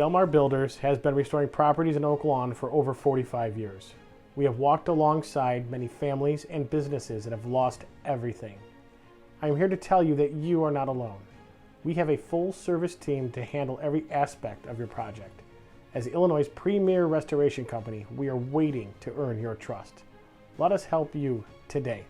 Delmar Builders has been restoring properties in Oak Lawn for over 45 years. We have walked alongside many families and businesses that have lost everything. I am here to tell you that you are not alone. We have a full service team to handle every aspect of your project. As Illinois' premier restoration company, we are waiting to earn your trust. Let us help you today.